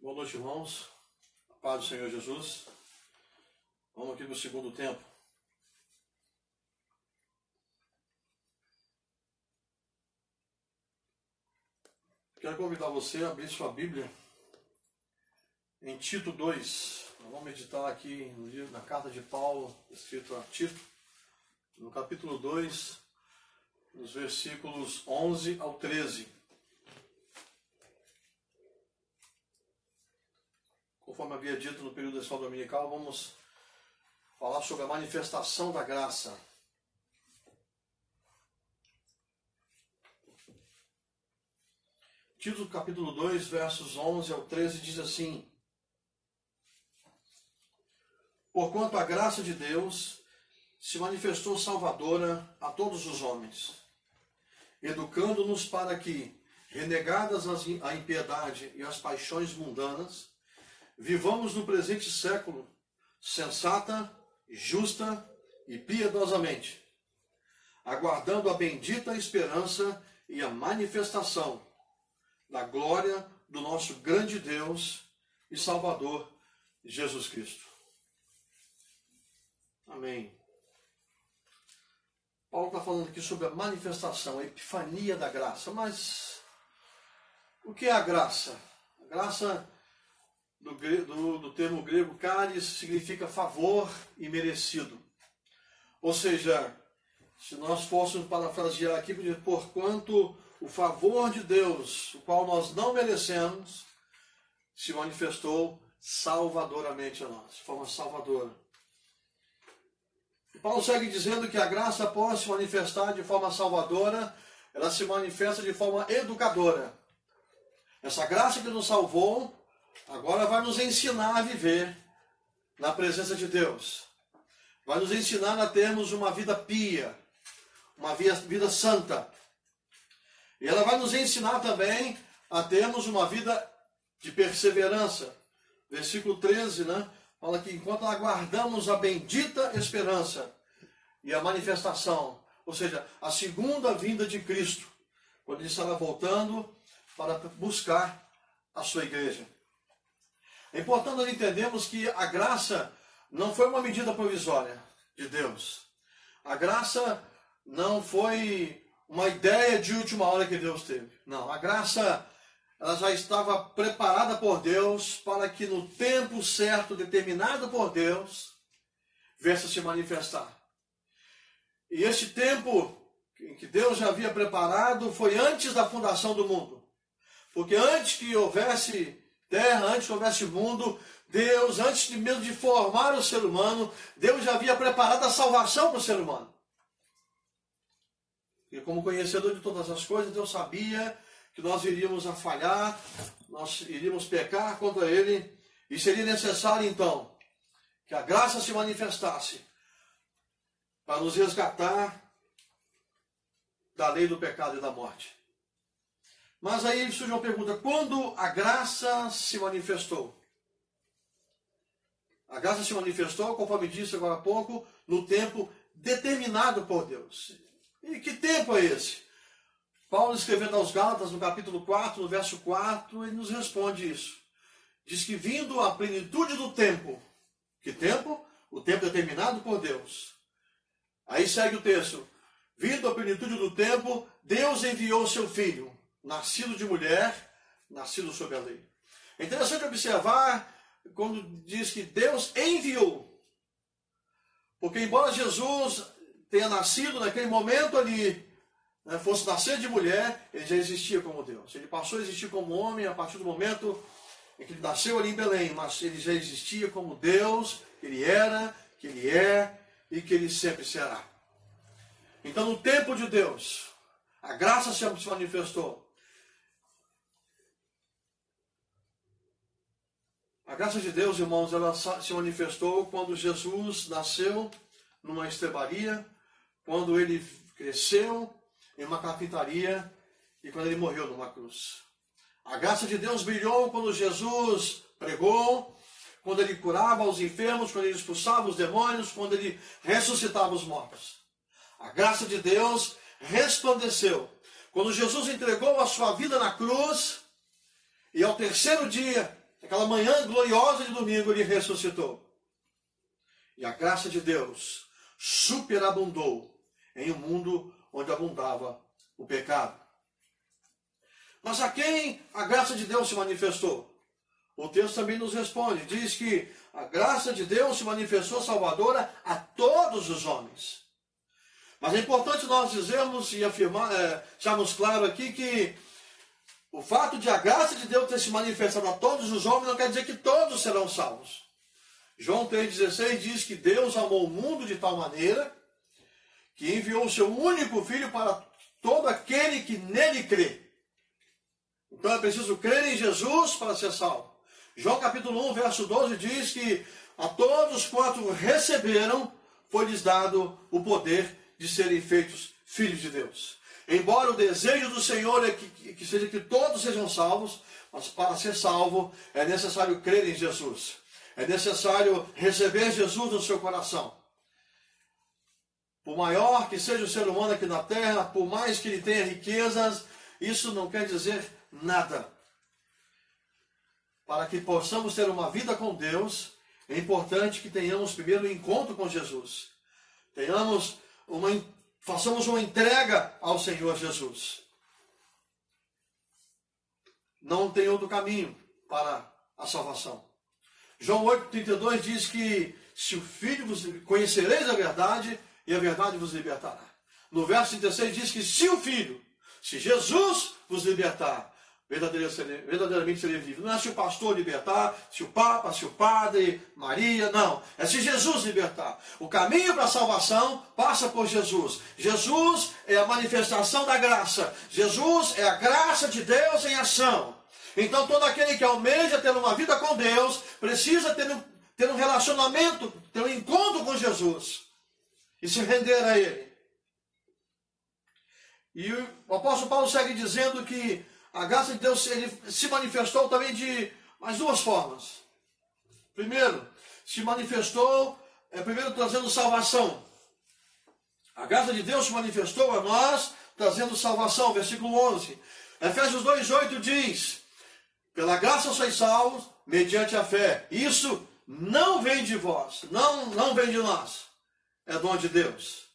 Boa noite, irmãos. A paz do Senhor Jesus. Vamos aqui no segundo tempo. Quero convidar você a abrir sua Bíblia em Tito 2. Nós vamos meditar aqui no livro, na carta de Paulo, escrito a Tito, no capítulo 2, nos versículos 11 ao 13. Conforme havia dito no período da escola dominical, vamos falar sobre a manifestação da graça. Tito capítulo 2, versos 11 ao 13 diz assim: Porquanto a graça de Deus se manifestou salvadora a todos os homens, educando-nos para que, renegadas a impiedade e as paixões mundanas, vivamos no presente século sensata, justa e piedosamente, aguardando a bendita esperança e a manifestação da glória do nosso grande Deus e Salvador, Jesus Cristo. Amém. Paulo está falando aqui sobre a manifestação, a epifania da graça. Mas o que é a graça? A graça, do termo grego charis, significa favor imerecido. Ou seja, se nós fôssemos parafrasear aqui, porquanto o favor de Deus, o qual nós não merecemos, se manifestou salvadoramente a nós, de forma salvadora. E Paulo segue dizendo que a graça, após se manifestar de forma salvadora, ela se manifesta de forma educadora. Essa graça que nos salvou, agora vai nos ensinar a viver na presença de Deus. Vai nos ensinar a termos uma vida pia, uma vida santa. E ela vai nos ensinar também a termos uma vida de perseverança. Versículo 13, fala que enquanto aguardamos a bendita esperança e a manifestação, ou seja, a segunda vinda de Cristo, quando ele estará voltando para buscar a sua igreja. É importante nós entendermos que a graça não foi uma medida provisória de Deus. A graça não foi uma ideia de última hora que Deus teve. Não, a graça ela já estava preparada por Deus para que no tempo certo, determinado por Deus, viesse a se manifestar. E esse tempo em que Deus já havia preparado foi antes da fundação do mundo. Porque antes que houvesse terra, antes que houvesse mundo, Deus, antes mesmo de formar o ser humano, Deus já havia preparado a salvação para o ser humano. E como conhecedor de todas as coisas, Deus sabia que nós iríamos a falhar, nós iríamos pecar contra Ele, e seria necessário então que a graça se manifestasse para nos resgatar da lei do pecado e da morte. Mas aí surge uma pergunta: quando a graça se manifestou? A graça se manifestou, conforme disse agora há pouco, no tempo determinado por Deus. E que tempo é esse? Paulo, escrevendo aos Gálatas, no capítulo 4, no verso 4, ele nos responde isso. Diz que vindo a plenitude do tempo. Que tempo? O tempo determinado por Deus. Aí segue o texto. Vindo a plenitude do tempo, Deus enviou o seu Filho, nascido de mulher, nascido sob a lei. É interessante observar quando diz que Deus enviou. Porque embora Jesus tenha nascido naquele momento ali, fosse nascer de mulher, ele já existia como Deus. Ele passou a existir como homem a partir do momento em que ele nasceu ali em Belém, mas ele já existia como Deus, que ele era, que ele é e que ele sempre será. Então, no tempo de Deus, a graça sempre se manifestou. A graça de Deus, irmãos, ela se manifestou quando Jesus nasceu numa estrebaria, quando ele cresceu em uma carpintaria e quando ele morreu numa cruz. A graça de Deus brilhou quando Jesus pregou, quando ele curava os enfermos, quando ele expulsava os demônios, quando ele ressuscitava os mortos. A graça de Deus resplandeceu quando Jesus entregou a sua vida na cruz e ao terceiro dia Naquela manhã gloriosa de domingo, ele ressuscitou. E a graça de Deus superabundou em um mundo onde abundava o pecado. Mas a quem a graça de Deus se manifestou? O texto também nos responde. Diz que a graça de Deus se manifestou salvadora a todos os homens. Mas é importante nós dizermos e deixarmos claro aqui que o fato de a graça de Deus ter se manifestado a todos os homens não quer dizer que todos serão salvos. João 3,16 diz que Deus amou o mundo de tal maneira que enviou o seu único Filho para todo aquele que nele crê. Então é preciso crer em Jesus para ser salvo. João capítulo 1, verso 12 diz que a todos quanto receberam, foi-lhes dado o poder de serem feitos filhos de Deus. Embora o desejo do Senhor é que seja que todos sejam salvos, mas para ser salvo é necessário crer em Jesus. É necessário receber Jesus no seu coração. Por maior que seja o ser humano aqui na terra, por mais que ele tenha riquezas, isso não quer dizer nada. Para que possamos ter uma vida com Deus, é importante que tenhamos primeiro um encontro com Jesus. Façamos uma entrega ao Senhor Jesus. Não tem outro caminho para a salvação. João 8,32 diz que se o Filho vos conhecereis a verdade, e a verdade vos libertará. No verso 36 diz que se o Filho, se Jesus vos libertar, verdadeiramente seria vivo. Não é se o pastor libertar, se o Papa, se o Padre, Maria, não. É se Jesus libertar. O caminho para a salvação passa por Jesus. Jesus é a manifestação da graça. Jesus é a graça de Deus em ação. Então todo aquele que almeja ter uma vida com Deus, precisa ter um relacionamento, ter um encontro com Jesus. E se render a Ele. E o apóstolo Paulo segue dizendo que a graça de Deus ele se manifestou também de mais duas formas. Primeiro, se manifestou, primeiro trazendo salvação. A graça de Deus se manifestou a nós, trazendo salvação. Versículo 11. Efésios 2,8 diz: pela graça sois salvos, mediante a fé. Isso não vem de vós, não vem de nós. É dom de Deus.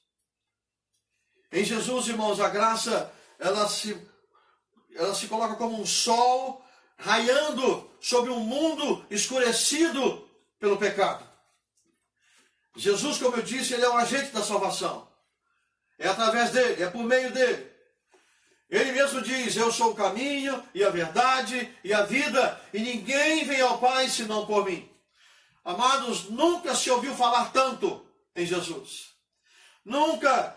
Em Jesus, irmãos, a graça, ela se coloca como um sol raiando sobre um mundo escurecido pelo pecado. Jesus, como eu disse, ele é o agente da salvação. É através dele, é por meio dele. Ele mesmo diz: eu sou o caminho e a verdade e a vida, e ninguém vem ao Pai senão por mim. Amados, nunca se ouviu falar tanto em Jesus. Nunca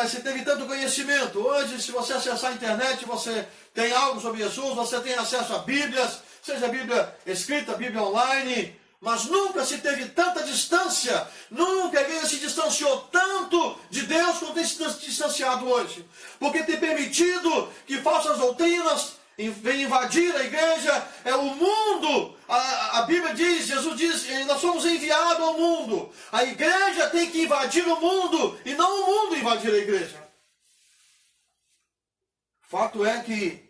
se teve tanto conhecimento. Hoje, se você acessar a internet, você tem algo sobre Jesus, você tem acesso a Bíblias, seja a Bíblia escrita, a Bíblia online, mas nunca se teve tanta distância, nunca a igreja se distanciou tanto de Deus como tem se distanciado hoje. Porque tem permitido que falsas doutrinas venham invadir a igreja, o mundo. A Bíblia diz, Jesus diz, nós somos enviados ao mundo. A igreja tem que invadir o mundo e não o mundo invadir a igreja. Fato é que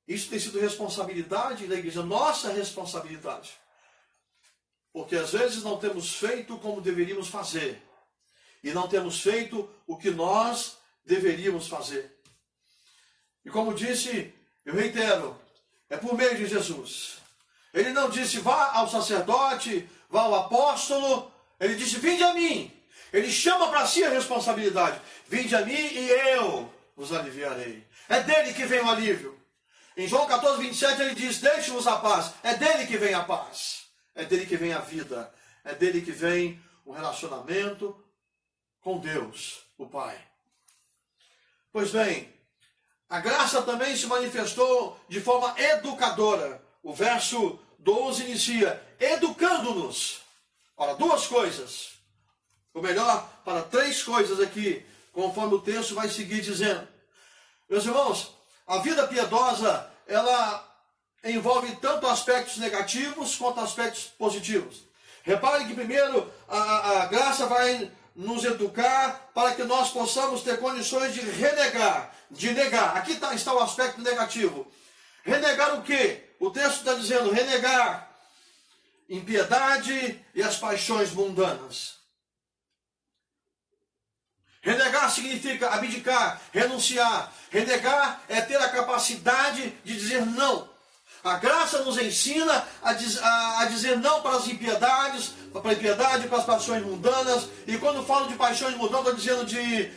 isso tem sido responsabilidade da igreja, nossa responsabilidade. Porque às vezes não temos feito como deveríamos fazer. E não temos feito o que nós deveríamos fazer. E como disse, eu reitero, é por meio de Jesus. Ele não disse, vá ao sacerdote, vá ao apóstolo. Ele disse, vinde a mim. Ele chama para si a responsabilidade. Vinde a mim e eu vos aliviarei. É dele que vem o alívio. Em João 14:27 ele diz, deixe-vos a paz. É dele que vem a paz. É dele que vem a vida. É dele que vem o relacionamento com Deus, o Pai. Pois bem, a graça também se manifestou de forma educadora. O verso 12 inicia, educando-nos. Ora, duas coisas. Ou melhor, para três coisas aqui, conforme o texto vai seguir dizendo. Meus irmãos, a vida piedosa, ela envolve tanto aspectos negativos quanto aspectos positivos. Repare que primeiro a graça vai nos educar para que nós possamos ter condições de renegar, de negar. Aqui está o aspecto negativo. Renegar o quê? O texto está dizendo renegar impiedade e as paixões mundanas. Renegar significa abdicar, renunciar. Renegar é ter a capacidade de dizer não. A graça nos ensina a dizer não para as impiedades, para a impiedade, para as paixões mundanas. E quando falo de paixões mundanas, estou dizendo de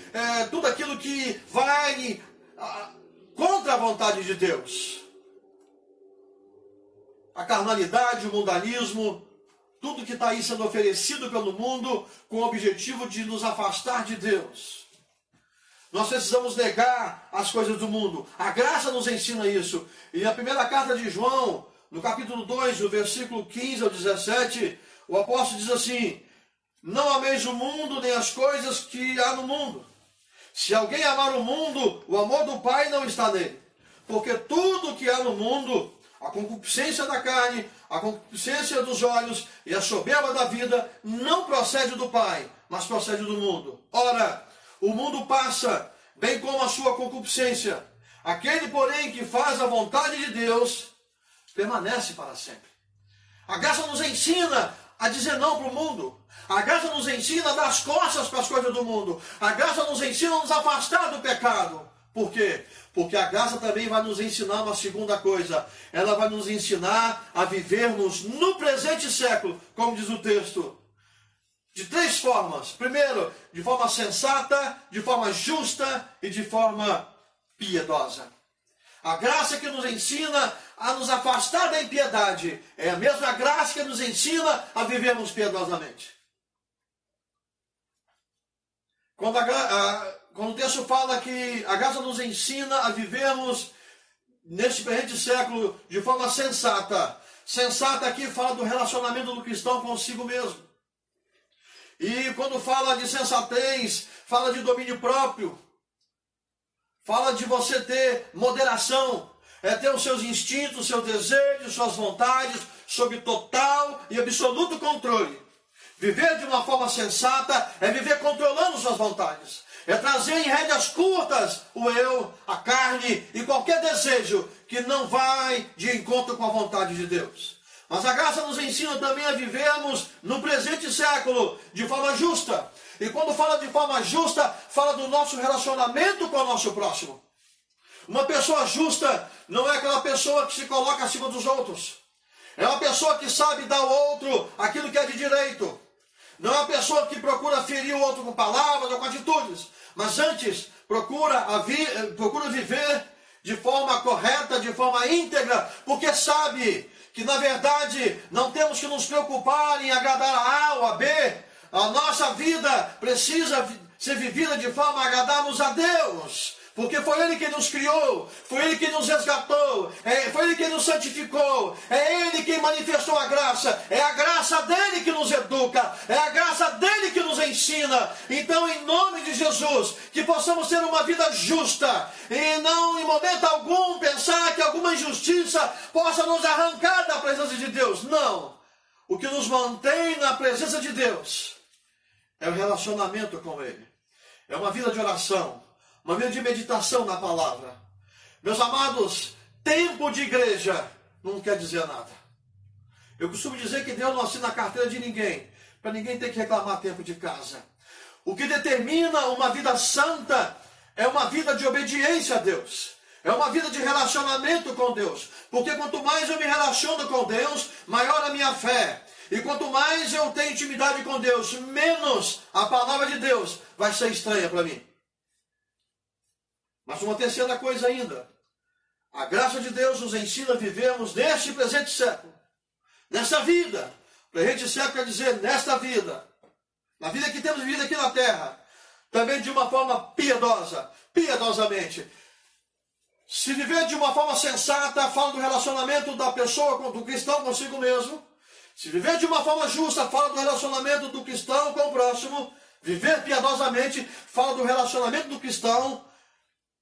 tudo aquilo que vai contra a vontade de Deus. A carnalidade, o mundanismo, tudo que está aí sendo oferecido pelo mundo com o objetivo de nos afastar de Deus. Nós precisamos negar as coisas do mundo. A graça nos ensina isso. E na primeira carta de João, no capítulo 2, no versículo 15 ao 17, o apóstolo diz assim: não ameis o mundo nem as coisas que há no mundo. Se alguém amar o mundo, o amor do Pai não está nele. Porque tudo que há no mundo, a concupiscência da carne, a concupiscência dos olhos e a soberba da vida, não procede do Pai, mas procede do mundo. Ora, o mundo passa, bem como a sua concupiscência. Aquele, porém, que faz a vontade de Deus, permanece para sempre. A graça nos ensina a dizer não para o mundo. A graça nos ensina a dar as costas para as coisas do mundo. A graça nos ensina a nos afastar do pecado. Por quê? Porque a graça também vai nos ensinar uma segunda coisa. Ela vai nos ensinar a vivermos no presente século, como diz o texto, de três formas. Primeiro, de forma sensata, de forma justa e de forma piedosa. A graça que nos ensina a nos afastar da impiedade é a mesma graça que nos ensina a vivermos piedosamente. Quando o texto fala que a graça nos ensina a vivermos neste presente século de forma sensata. Sensata aqui fala do relacionamento do cristão consigo mesmo. E quando fala de sensatez, fala de domínio próprio. Fala de você ter moderação. É ter os seus instintos, seus desejos, suas vontades sob total e absoluto controle. Viver de uma forma sensata é viver controlando suas vontades. É trazer em rédeas curtas o eu, a carne e qualquer desejo que não vai de encontro com a vontade de Deus. Mas a graça nos ensina também a vivermos no presente século de forma justa. E quando fala de forma justa, fala do nosso relacionamento com o nosso próximo. Uma pessoa justa não é aquela pessoa que se coloca acima dos outros. É uma pessoa que sabe dar ao outro aquilo que é de direito. Não é uma pessoa que procura ferir o outro com palavras ou com atitudes. Mas antes, procura viver de forma correta, de forma íntegra, porque sabe que, na verdade, não temos que nos preocupar em agradar a A ou a B. A nossa vida precisa ser vivida de forma a agradarmos a Deus. Porque foi Ele que nos criou, foi Ele que nos resgatou, foi Ele que nos santificou, é Ele quem manifestou a graça, é a graça dEle que nos educa, é a graça dEle que nos ensina. Então, em nome de Jesus, que possamos ter uma vida justa e não, em momento algum, pensar que alguma injustiça possa nos arrancar da presença de Deus. Não. O que nos mantém na presença de Deus é o relacionamento com Ele, é uma vida de oração, uma vida de meditação na palavra. Meus amados, tempo de igreja não quer dizer nada. Eu costumo dizer que Deus não assina a carteira de ninguém, para ninguém ter que reclamar tempo de casa. O que determina uma vida santa é uma vida de obediência a Deus. É uma vida de relacionamento com Deus. Porque quanto mais eu me relaciono com Deus, maior a minha fé. E quanto mais eu tenho intimidade com Deus, menos a palavra de Deus vai ser estranha para mim. Mas uma terceira coisa ainda. A graça de Deus nos ensina a vivermos neste presente século. Nesta vida. Presente século quer dizer nesta vida. Na vida que temos vivido aqui na terra. Também de uma forma piedosa. Piedosamente. Se viver de uma forma sensata, fala do relacionamento da pessoa, do cristão consigo mesmo. Se viver de uma forma justa, fala do relacionamento do cristão com o próximo. Viver piedosamente, fala do relacionamento do cristão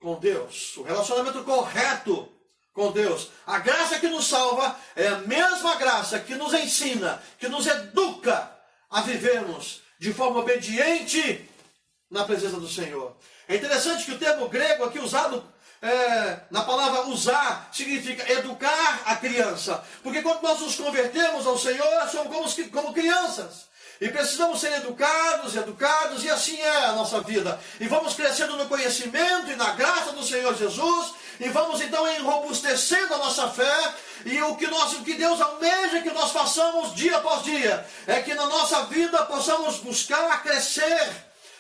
com Deus, o relacionamento correto com Deus. A graça que nos salva é a mesma graça que nos ensina, que nos educa a vivermos de forma obediente na presença do Senhor. É interessante que o termo grego aqui usado na palavra usar, significa educar a criança. Porque quando nós nos convertemos ao Senhor, somos como crianças. E precisamos ser educados, e assim é a nossa vida. E vamos crescendo no conhecimento e na graça do Senhor Jesus, e vamos então enrobustecendo a nossa fé, e o que Deus almeja que nós façamos dia após dia, é que na nossa vida possamos buscar crescer,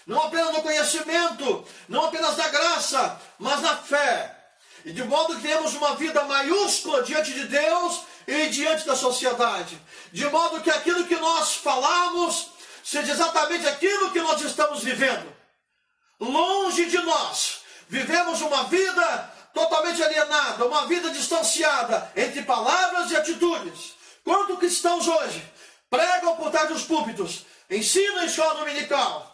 não apenas no conhecimento, não apenas na graça, mas na fé. E de modo que tenhamos uma vida maiúscula diante de Deus e diante da sociedade. De modo que aquilo que nós falamos seja exatamente aquilo que nós estamos vivendo. Longe de nós, vivemos uma vida totalmente alienada, uma vida distanciada entre palavras e atitudes. Quantos cristãos hoje pregam por trás dos púlpitos, ensinam em escola dominical,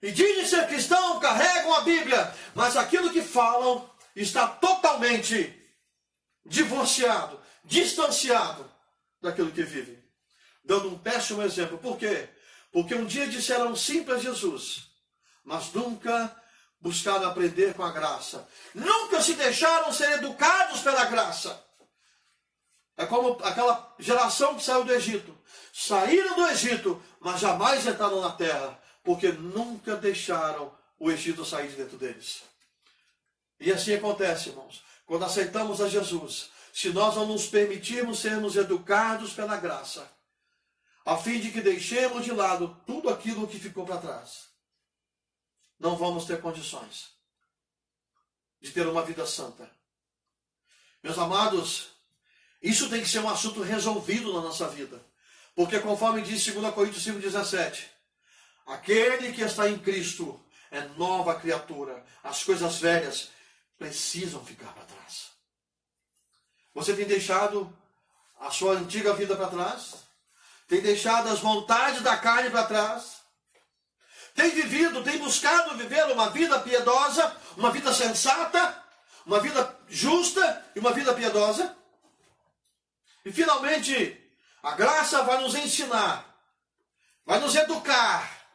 e dizem ser cristão, carregam a Bíblia, mas aquilo que falam está totalmente divorciado, distanciado daquilo que vivem. Dando um péssimo exemplo. Por quê? Porque um dia disseram sim para Jesus, mas nunca buscaram aprender com a graça. Nunca se deixaram ser educados pela graça. É como aquela geração que saiu do Egito. Saíram do Egito, mas jamais entraram na terra, porque nunca deixaram o Egito sair de dentro deles. E assim acontece, irmãos, quando aceitamos a Jesus, se nós não nos permitirmos sermos educados pela graça, a fim de que deixemos de lado tudo aquilo que ficou para trás, não vamos ter condições de ter uma vida santa. Meus amados, isso tem que ser um assunto resolvido na nossa vida, porque conforme diz 2 Coríntios 5,17, aquele que está em Cristo é nova criatura, as coisas velhas precisam ficar para trás. Você tem deixado a sua antiga vida para trás? Tem deixado as vontades da carne para trás? Tem buscado viver uma vida piedosa, uma vida sensata, uma vida justa e uma vida piedosa? E finalmente, a graça vai nos ensinar, vai nos educar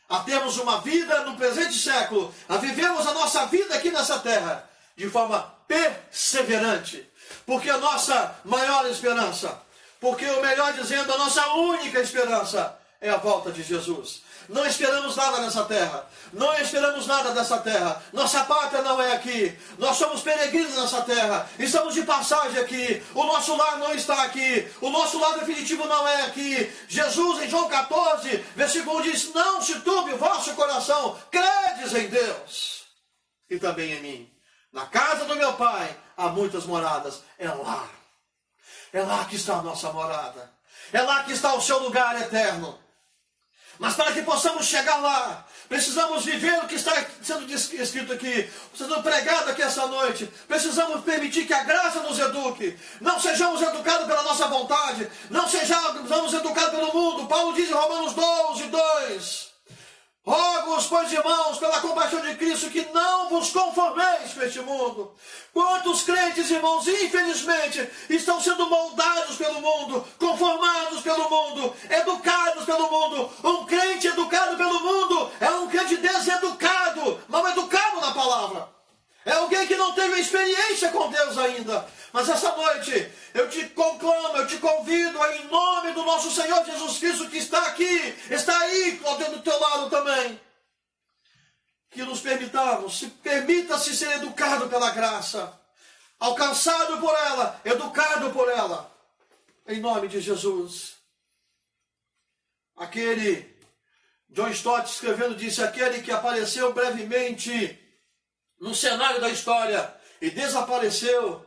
a termos uma vida no presente século, a vivermos a nossa vida aqui nessa terra de forma perseverante, porque a nossa maior esperança, porque o melhor dizendo, a nossa única esperança é a volta de Jesus. Não esperamos nada nessa terra, não esperamos nada dessa terra, nossa pátria não é aqui, nós somos peregrinos nessa terra, estamos de passagem aqui, o nosso lar não está aqui, o nosso lar definitivo não é aqui. Jesus em João 14, versículo 1 diz, não se turbe o vosso coração, credes em Deus e também em mim. Na casa do meu Pai há muitas moradas, é lá que está a nossa morada, é lá que está o seu lugar eterno. Mas para que possamos chegar lá, precisamos viver o que está sendo escrito aqui, sendo pregado aqui essa noite. Precisamos permitir que a graça nos eduque. Não sejamos educados pela nossa vontade, não sejamos educados pelo mundo. Paulo diz em Romanos 12:2, rogo-vos, pois, irmãos, pela compaixão de Cristo, que não vos conformeis com este mundo. Quantos crentes, irmãos, infelizmente, estão sendo moldados pelo mundo, conformados pelo mundo, educados pelo mundo. Um crente educado pelo mundo é um crente deseducado, mal educado na palavra. É alguém que não teve experiência com Deus ainda. Mas essa noite, eu te conclamo, eu te convido, em nome do nosso Senhor Jesus Cristo, que está aqui, está aí, do teu lado também, que nos permita-se ser educado pela graça, alcançado por ela, educado por ela, em nome de Jesus. John Stott escrevendo disse, aquele que apareceu brevemente no cenário da história e desapareceu,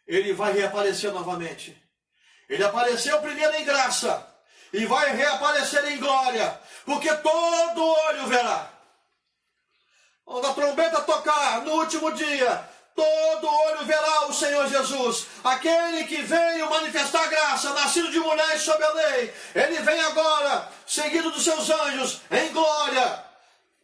ele vai reaparecer novamente. Ele apareceu primeiro em graça e vai reaparecer em glória, porque todo olho verá. Quando a trombeta tocar no último dia, todo olho verá o Senhor Jesus, aquele que veio manifestar graça, nascido de mulher sob a lei. Ele vem agora, seguido dos seus anjos, em glória,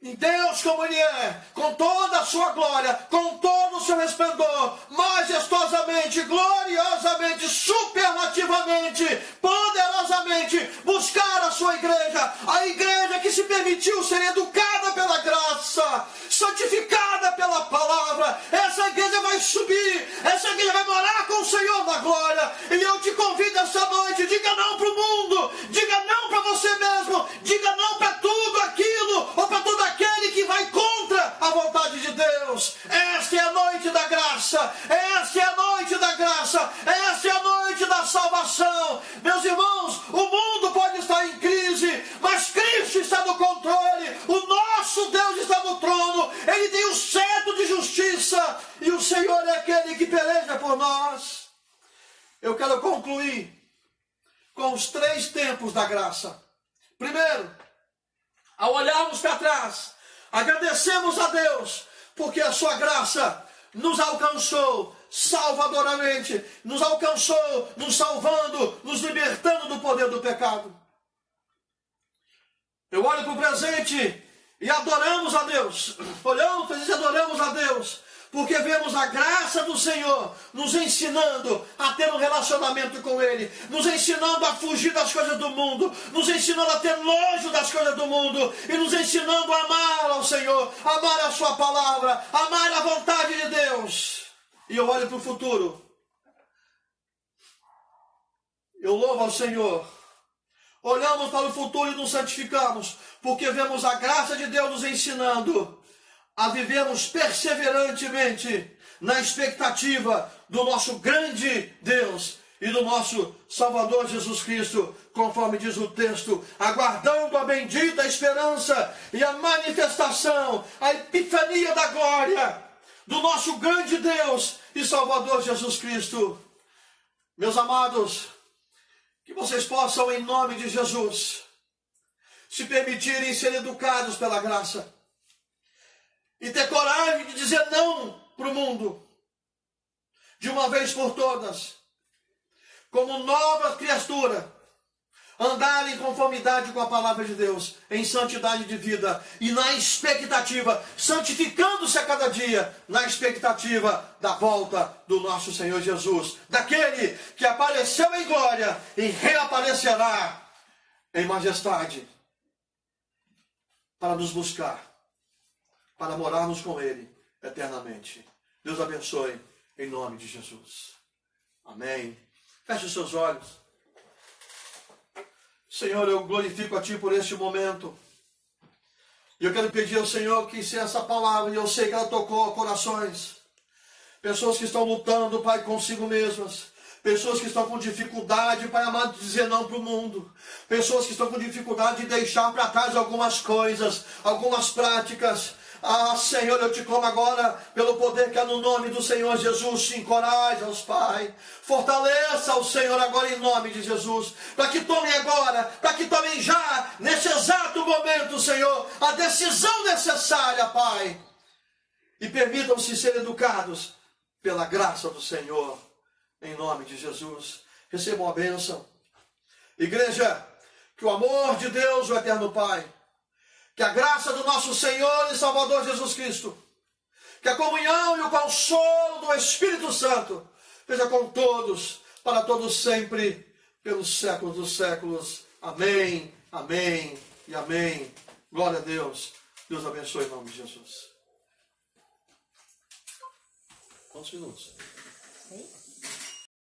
em Deus como Ele é, com toda a sua glória, com todo o seu resplendor, majestosamente, gloriosamente, superlativamente, poderosamente, buscar a sua igreja, a igreja que se permitiu ser educada pela graça, santificada pela palavra, palavra, essa igreja vai subir, essa igreja vai morar com o Senhor da glória. E eu te convido esta noite, diga não para o mundo, diga não para você mesmo, diga não para tudo aquilo, ou para todo aquele que vai contra a vontade de Deus. Esta é a noite da graça, esta é a noite da graça, esta é a noite da salvação. Meus irmãos, o mundo pode estar em crise, mas Cristo está no controle, o nosso Deus está no trono, Ele tem o cetro de justiça, e o Senhor é aquele que peleja por nós. Eu quero concluir com os 3 tempos da graça. Primeiro, ao olharmos para trás, agradecemos a Deus, porque a sua graça nos alcançou salvadoramente, nos alcançou, nos salvando, nos libertando do poder do pecado. Eu olho para o presente e adoramos a Deus. Olhamos e adoramos a Deus, porque vemos a graça do Senhor nos ensinando a ter um relacionamento com Ele, nos ensinando a fugir das coisas do mundo, nos ensinando a ter nojo das coisas do mundo, e nos ensinando a amar ao Senhor, amar a sua palavra, amar a vontade de Deus. E eu olho para o futuro. Eu louvo ao Senhor. Olhamos para o futuro e nos santificamos, porque vemos a graça de Deus nos ensinando a vivermos perseverantemente na expectativa do nosso grande Deus e do nosso Salvador Jesus Cristo, conforme diz o texto, aguardando a bendita esperança e a manifestação, a epifania da glória do nosso grande Deus e Salvador Jesus Cristo. Meus amados, que vocês possam, em nome de Jesus, se permitirem ser educados pela graça e ter coragem de dizer não para o mundo, de uma vez por todas, como nova criatura, andar em conformidade com a palavra de Deus, em santidade de vida e na expectativa, santificando-se a cada dia, na expectativa da volta do nosso Senhor Jesus, daquele que apareceu em glória e reaparecerá em majestade, para nos buscar, para morarmos com Ele eternamente. Deus abençoe, em nome de Jesus. Amém. Feche os seus olhos. Senhor, eu glorifico a Ti por este momento. E eu quero pedir ao Senhor que, se essa palavra, e eu sei que ela tocou corações, pessoas que estão lutando, Pai, consigo mesmas, pessoas que estão com dificuldade, Pai amado, de dizer não para o mundo, pessoas que estão com dificuldade de deixar para trás algumas coisas, algumas práticas. Ah, Senhor, eu te clamo agora, pelo poder que há no nome do Senhor Jesus, te encoraja-os, Pai. Fortaleça o Senhor agora em nome de Jesus, para que tomem agora, para que tomem já, nesse exato momento, Senhor, a decisão necessária, Pai. E permitam-se ser educados pela graça do Senhor, em nome de Jesus. Recebam a bênção. Igreja, que o amor de Deus, o eterno Pai, que a graça do nosso Senhor e Salvador Jesus Cristo, que a comunhão e o consolo do Espírito Santo seja com todos, para todos sempre, pelos séculos dos séculos. Amém, amém e amém. Glória a Deus. Deus abençoe em nome de Jesus. Quantos minutos?